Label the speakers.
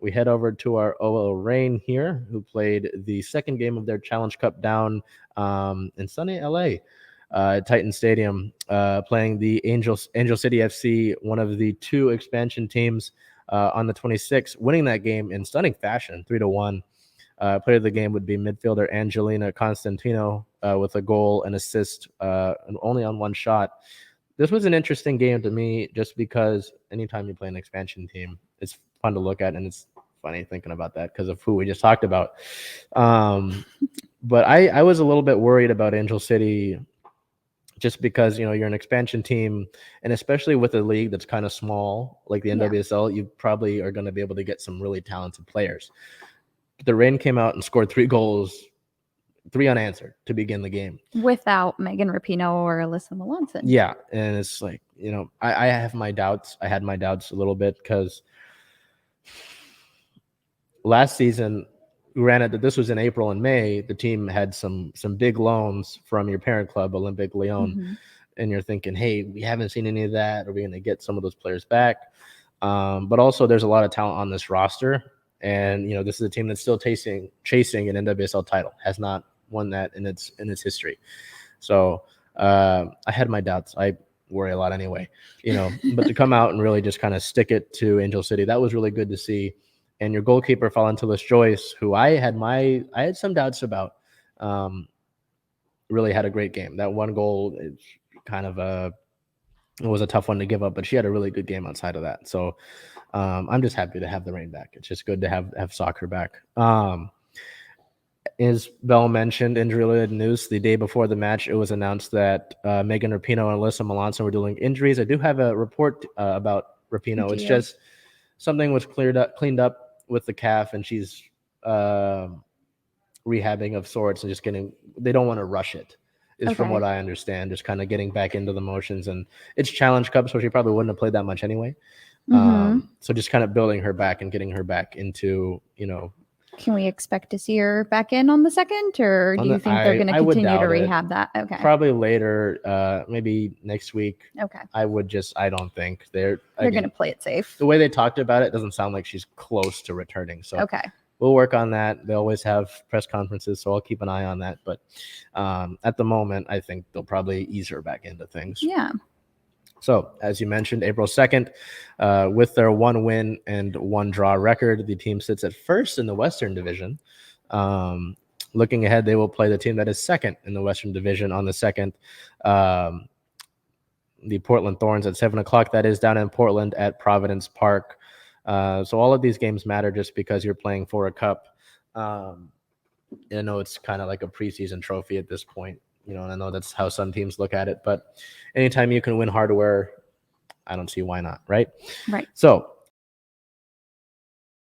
Speaker 1: we head over to our OL Reign here, who played the second game of their Challenge Cup down in sunny LA. Titan Stadium, playing the Angel City FC, one of the two expansion teams, on the 26th, winning that game in stunning fashion, 3-1. Player of the game would be midfielder Angelina Constantino, with a goal and assist, and only on one shot. This was an interesting game to me, just because anytime you play an expansion team, it's fun to look at, and it's funny thinking about that because of who we just talked about. But I was a little bit worried about Angel City, just because, you're an expansion team, and especially with a league that's kind of small like the NWSL, you probably are going to be able to get some really talented players. The Reign came out and scored 3 goals, 3 unanswered to begin the game.
Speaker 2: Without Megan Rapinoe or Alyssa Melanson.
Speaker 1: Yeah, and it's like, I have my doubts. I had my doubts a little bit because last season, granted that this was in April and May, the team had some big loans from your parent club, Olympique Lyon, and you're thinking, hey, we haven't seen any of that. Are we going to get some of those players back? But also, there's a lot of talent on this roster. And, this is a team that's still chasing an NWSL title, has not won that in its history. So I had my doubts. I worry a lot anyway, but to come out and really just kind of stick it to Angel City, that was really good to see. And your goalkeeper, Tullis-Joyce, who I had some doubts about, really had a great game. That one goal is kind of it was a tough one to give up, but she had a really good game outside of that. So I'm just happy to have the Reign back. It's just good to have soccer back. As Bel mentioned, injury-related news, the day before the match, it was announced that Megan Rapinoe and Alyssa Melanson were dealing injuries. I do have a report about Rapinoe. It's just something was cleaned up with the calf, and she's rehabbing of sorts, and they don't want to rush it. From what I understand, just kind of getting back into the motions, and it's Challenge Cup, so she probably wouldn't have played that much anyway. So just kind of building her back and getting her back into,
Speaker 2: Can we expect to see her back in on the 2nd, or do you think they're going to continue to rehab that? Okay.
Speaker 1: Probably later, maybe next week.
Speaker 2: Okay.
Speaker 1: I don't think they're
Speaker 2: going to play it safe.
Speaker 1: The way they talked about it doesn't sound like she's close to returning. So we'll work on that. They always have press conferences, so I'll keep an eye on that. But at the moment, I think they'll probably ease her back into things.
Speaker 2: Yeah.
Speaker 1: So, as you mentioned, April 2nd, with their 1 win and 1 draw record, the team sits at first in the Western Division. Looking ahead, they will play the team that is second in the Western Division on the 2nd, the Portland Thorns at 7 o'clock. That is down in Portland at Providence Park. So all of these games matter just because you're playing for a cup. I know it's kind of like a preseason trophy at this point. And I know that's how some teams look at it, but anytime you can win hardware, I don't see why not, right?
Speaker 2: Right.
Speaker 1: So